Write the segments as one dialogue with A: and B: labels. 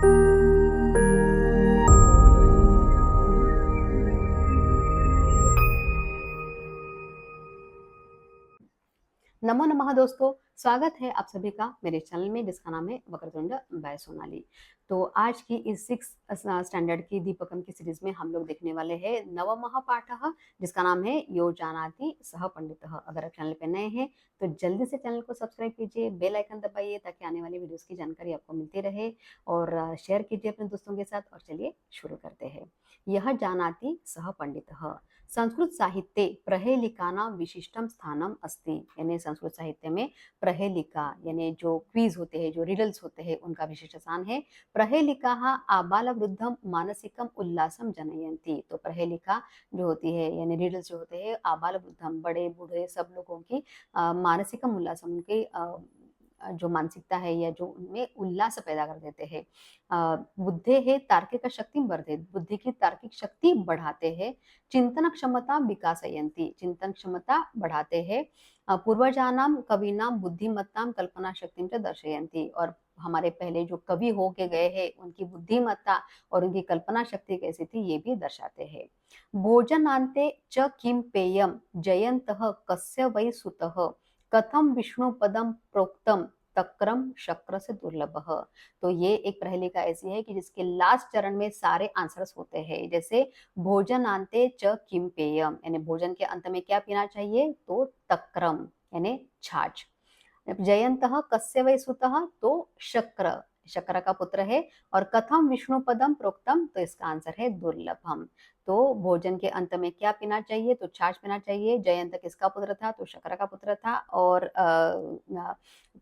A: नमो नमः दोस्तों, स्वागत है आप सभी का मेरे चैनल में जिसका नाम है वक्रतुंड बाय सोनाली। तो आज की इस 6 स्टैंडर्ड की दीपकम की सीरीज में हम लोग देखने वाले हैं नवमः पाठः जिसका नाम है यो जानाति सह पंडितः। अगर आप चैनल पे नए हैं तो जल्दी से चैनल को सब्सक्राइब कीजिए, बेल आइकन दबाइए ताकि आने वाली वीडियोस की जानकारी आपको मिलती रहे और शेयर कीजिए अपने दोस्तों के साथ। और चलिए शुरू करते हैं। यह जानाति सह पंडितः। संस्कृत साहित्ये प्रहेलिकानां विशिष्टम स्थानम अस्ति। यानी संस्कृत साहित्य में प्रहेलिका यानी जो क्विज होते हैं, जो रिडल्स होते हैं, उनका विशिष्ट स्थान है। प्रहेलिकाः आबालवृद्धम मानसिकम उल्लासम जनयन्ति। तो प्रहेलिका जो होती है यानी रिडल्स जो होते हैं आबालवृद्धम बड़े बूढ़े सब लोगों की मानसिकम उल्लासम उनके जो मानसिकता है या जो उनमें उल्लास पैदा कर देते हैं। बुद्धे है तार्किक शक्ति वर्धित। बुद्धि की तार्किक शक्ति बढ़ाते हैं। चिंतन क्षमता विकासयन्ति। चिंतन क्षमता बढ़ाते हैं। पूर्वजानाम कविनाम बुद्धिमत्ताम कल्पना शक्ति च दर्शयन्ति। और हमारे पहले जो कवि हो के गए हैं उनकी बुद्धिमत्ता और उनकी कल्पना शक्ति कैसी थी ये भी दर्शाते हैं। भोजनान्ते च किम पेयम जयन्तः कस्य वै सुतः कथम विष्णु पदम प्रोक्तम तक्रम शक्र से दुर्लभ। तो ये एक प्रहेलिका ऐसी है कि जिसके लास्ट चरण में सारे आंसर्स होते हैं। जैसे भोजनान्ते च किम पेयम यानी भोजन के अंत में क्या पीना चाहिए, तो तक्रम यानी छाछ। जयंतः कस्य वै सुतः, तो शक्र शक्र का पुत्र है। और कथम विष्णु पदम प्रोक्तम, तो इसका आंसर है दुर्लभम। तो भोजन के अंत में क्या पीना चाहिए, तो छाछ पीना चाहिए। जयंत किसका पुत्र था, तो शक्र का पुत्र था। और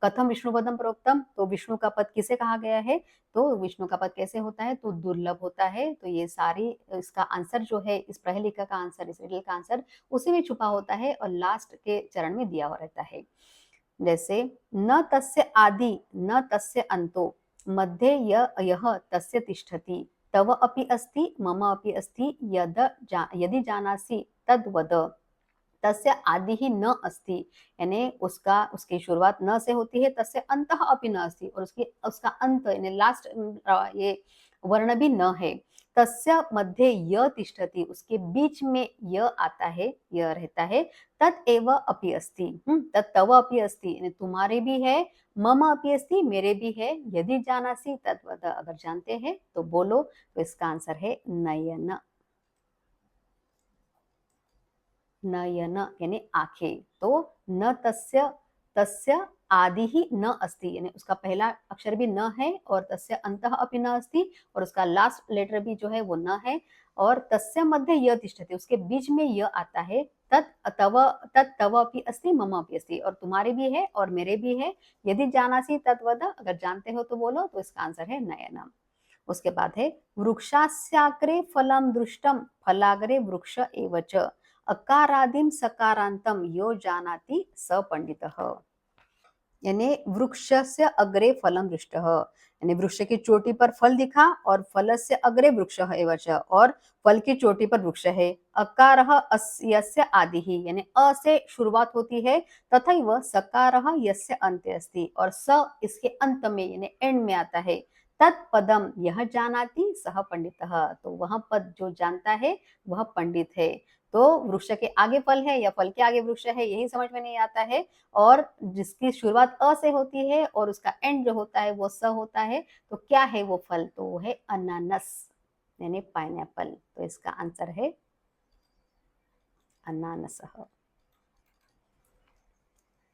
A: कथम विष्णु पदम प्रोक्तम, तो विष्णु का पद किसे कहा गया है, तो विष्णु का पद कैसे होता है, तो दुर्लभ होता है। तो ये सारी इसका आंसर जो है, इस प्रहेलिका का आंसर, इस रिडल का आंसर उसी में छुपा होता है और लास्ट के चरण में दिया हुआ रहता है। जैसे न तस्य आदि न तस्य अंतो मध्ये यह तस्य तिष्ठति तव अपि अस्ति मम अपि अस्ति यदि जानासि तद वद। तस्य आदि ही न अस्ति यानी उसकी शुरुआत न से होती है। तस्य अंतः अपि न अस्ति और उसका अंत यानी लास्ट ये वर्ण भी न है। तस्य मध्य य तिष्ठति उसके बीच में य आता है, य रहता है। तत् एव अपि अस्ति, तत् तव अपि अस्ति यानी तुम्हारे भी है। मम अपि अस्ति मेरे भी है। यदि जानासि तत् वद अगर जानते हैं तो बोलो। तो इसका आंसर है नयन। नयन यानी आंखें। तो न तस्य तस्य आदि ही न अस्ति यानी उसका पहला अक्षर भी न है और तस्य अंतः अपि न अस्ति और उसका लास्ट लेटर भी जो है वो न है। और तस्य मध्य य तिष्ठति उसके बीच में य आता है। तत् तव अपि अस्ति मम अपि अस्ति और तुम्हारे भी है और मेरे भी है। यदि जानासि तत् वद अगर जानते हो तो बोलो। तो इसका आंसर है नयनम। उसके बाद है वृक्षास्याग्रे फलम दृष्टम फलाग्रे वृक्ष एव च अकारादिम सकारांतम यो जानाति स पंडितः। यानी वृक्षस्य अग्रे फलम दृष्टः यानी वृक्ष की चोटी पर फल दिखा और फलस्य अग्रे वृक्षः एव च और फल की चोटी पर वृक्ष है। अकारः यस्य आदिः यानी अ से शुरुआत होती है तथैव सकारः यस्य अन्ते अस्ति और स इसके अंत में यानी एंड में आता है। तत्पदम यह जानाति सह पंडितः तो वह पद जो जानता है वह पंडित है। तो वृक्ष के आगे फल है या फल के आगे वृक्ष है यही समझ में नहीं आता है। और जिसकी शुरुआत अ से होती है और उसका एंड जो होता है वो स होता है। तो क्या है वो फल, तो वो है अनानस यानी पाइनएप्पल। तो इसका आंसर है अनानसः।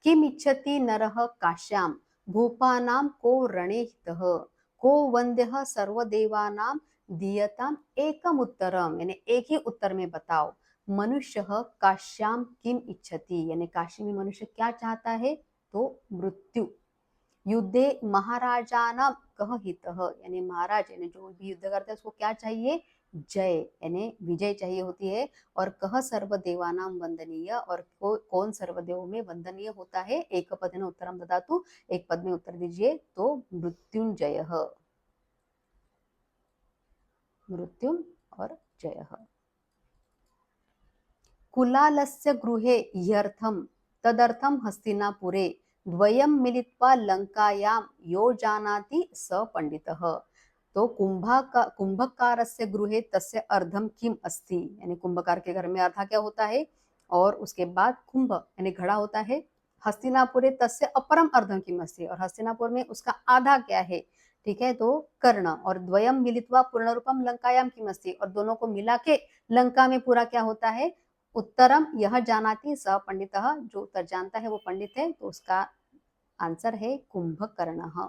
A: किम इच्छति नरः काश्याम भूपानां को रणे हितः को वन्द्यः सर्वदेवानां दीयताम एकम उत्तरम यानी एक ही उत्तर में बताओ। मनुष्य काश्याम किम इच्छति यानी काशी में मनुष्य क्या चाहता है, तो मृत्यु। युद्धे महाराजानां कह हितः यानी महाराज यानी जो भी युद्ध करते हैं उसको क्या चाहिए, जय यानी विजय चाहिए होती है। और कह सर्वदेवानां वंदनीय और कौन सर्वदेव में वंदनीय होता है। एक पद ने उत्तरम ददातु एक पद में उत्तर दीजिए। तो मृत्युंजय, मृत्युम और जय। कुलालस्य गृहे ह्यर्थम तदर्थम हस्तिनापुरे द्वयम मिलित्वा लंकायाम यो जानाति स पंडितः। तो कुंभकारस्य गृहे तस्य अर्धम किम अस्ति, यानी कुंभकार के घर में अर्धा क्या होता है, और उसके बाद कुंभ यानी घड़ा होता है। हस्तिनापुरे तस्य अपरम अर्धम किम अस्ति, और हस्तिनापुर में उसका आधा क्या है, ठीक है, तो कर्ण। और द्वयम मिलित्वा पूर्णरूपम लंकायाम किम अस्ति, और दोनों को मिला के लंका में पूरा क्या होता है। उत्तरम यह जानाति स पंडितः, जो उत्तर जानता है वो पंडित है, तो उसका आंसर है कुंभकर्णः।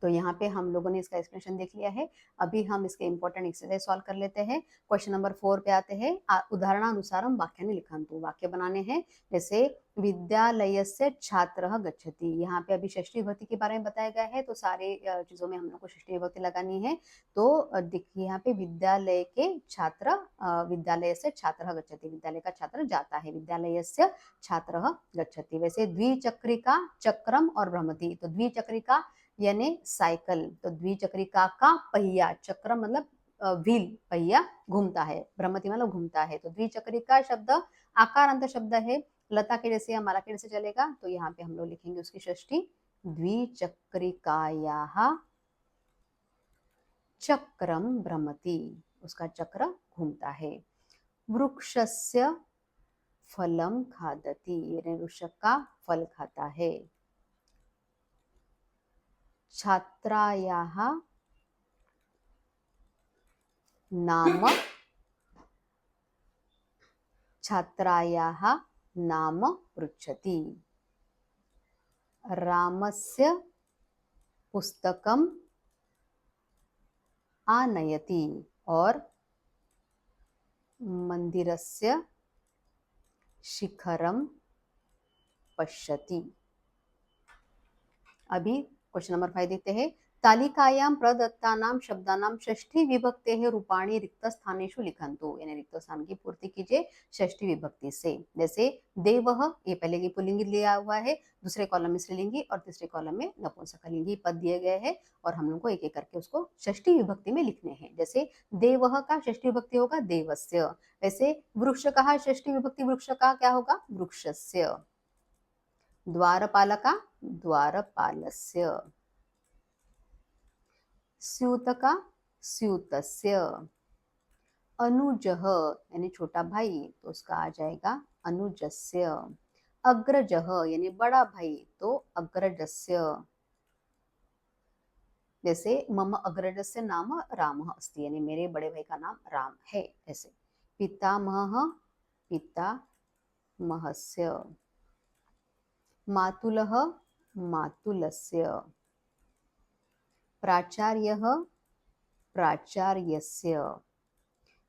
A: तो यहाँ पे हम लोगों ने इसका एक्सप्लेनेशन देख लिया है। अभी हम इसके इंपॉर्टेंट एक्सरसाइज सॉल्व कर लेते हैं। क्वेश्चन नंबर 4 पे आते हैं। उदाहरणानुसारम वाक्यानि लिखन्तु, वाक्य बनाने हैं। जैसे विद्यालयस्य छात्रः गच्छति, यहाँ पे अभी षष्ठी विभक्ति के बारे में बताया गया है, तो सारे चीजों में हम लोग को षष्ठी विभक्ति लगानी है। तो देखिए यहाँ पे विद्यालय के छात्र, विद्यालय से छात्रः गच्छति, विद्यालय का छात्र जाता है, विद्यालयस्य छात्रः गच्छति। वैसे द्विचक्रिका चक्रम और भ्रमति, तो द्विचक्रिका यानी साइकिल, तो द्विचक्रिका का पहिया, चक्र मतलब व्हील, पहिया घूमता है, भ्रमति मतलब घूमता है। तो द्विचक्रिका शब्द आकारांत शब्द है, लता के जैसे या माला के जैसे चलेगा, तो यहाँ पे हम लोग लिखेंगे उसकी षष्ठी द्विचक्रिकायाः चक्रम भ्रमति, उसका चक्र घूमता है। वृक्षस्य फलम खादति, यानी वृक्ष का फल खाता है। छात्रायाः नाम, छात्रायाः नाम पृच्छति। रामस्य पुस्तकम आनयति, और मंदिरस्य शिखरम पश्यति। अभी क्वेश्चन नंबर 5 देखते हैं। तालिकायां प्रदत्तानां शब्दानां षष्ठी विभक्तेः रूपाणि रिक्त स्थानेषु लिखन्तु, यानी रिक्त स्थान की पूर्ति कीजिए षष्ठी विभक्ति से। जैसे देवः, ये पहले की पुल्लिंगी लिया हुआ है, दूसरे कॉलम में स्त्रीलिंगी और तीसरे कॉलम में नपुंसकलिंगी पद दिए गए हैं, और हम लोग को एक एक करके उसको षष्ठी विभक्ति में लिखने हैं। जैसे देवः का षष्ठी विभक्ति होगा देवस्य, वैसे वृक्ष का षष्ठी विभक्ति वृक्ष का क्या होगा, वृक्षस्य। द्वारपालका द्वारपालस्य, स्यूतका स्यूतस्य। अनुजः यानी छोटा भाई, तो उसका आ जाएगा अनुजस्य। अग्रजः यानी बड़ा भाई, तो अग्रजस्य। जैसे मम अग्रजस्य नाम रामः अस्ति, यानी मेरे बड़े भाई का नाम राम है, ऐसे। पितामहः पितामहस्य। मातुलः मातुलस्य। प्राचार्यः प्राचार्यस्य।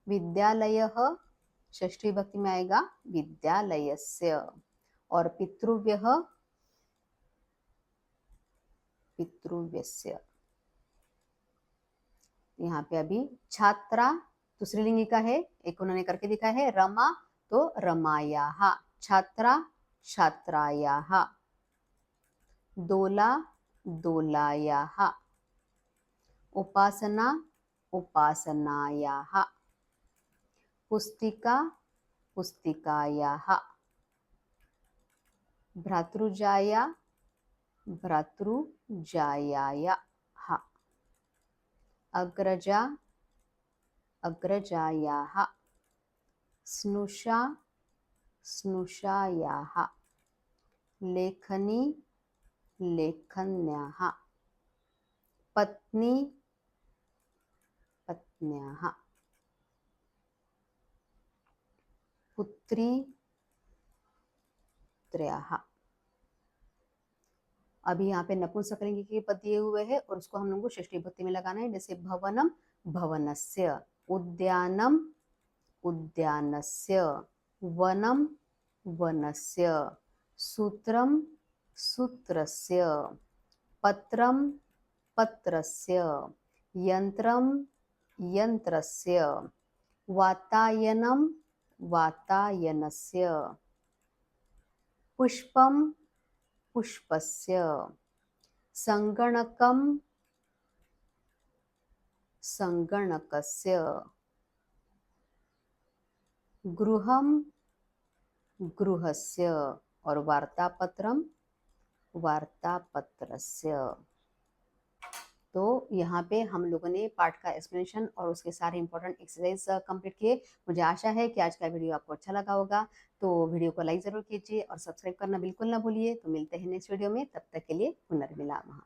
A: विद्यालयः षष्ठी विभक्ति में आएगा विद्यालयस्य, और पितृव्यः पितृव्यस्य। यहाँ पे अभी छात्रा तो स्त्रीलिंगी का है, एक उन्होंने करके दिखा है। रमा तो रमायाः, छात्रा छात्रायाः। दोला दोलायाः। उपासना उपासनायाः। पुस्तिका पुस्तिकायाः। भ्रातृजाया भ्रातृजायायाः। अग्रजा अग्रजायाः। स्नुषा स्नुषायाः। लेखनी लेखन्याः। पत्नी पत्न्याः। पुत्री पुत्र्याः। अभी यहाँ पे नपुंसकलिंगी के पद दिए हुए हैं, और उसको हम लोग को षष्ठी विभक्ति में लगाना है। जैसे भवनम भवनस्य। उद्यानम उद्यानस्य। वनम वनस्य। सूत्रम सूत्रस्य। पत्रम पत्रस्य। यंत्रम यंत्रस्य। वातायनम वातायनस्य। पुष्पम पुष्पस्य। संगणकम संगणकस्य। गृहम गृहस्य, और वार्तापत्रम वार्तापत्रस्य। तो यहाँ पे हम लोगों ने पार्ट का एक्सप्लेनेशन और उसके सारे इंपॉर्टेंट एक्सरसाइज कंप्लीट किए। मुझे आशा है कि आज का वीडियो आपको अच्छा लगा होगा। तो वीडियो को लाइक ज़रूर कीजिए और सब्सक्राइब करना बिल्कुल ना भूलिए। तो मिलते हैं नेक्स्ट वीडियो में, तब तक के लिए पुनर्मिलामः।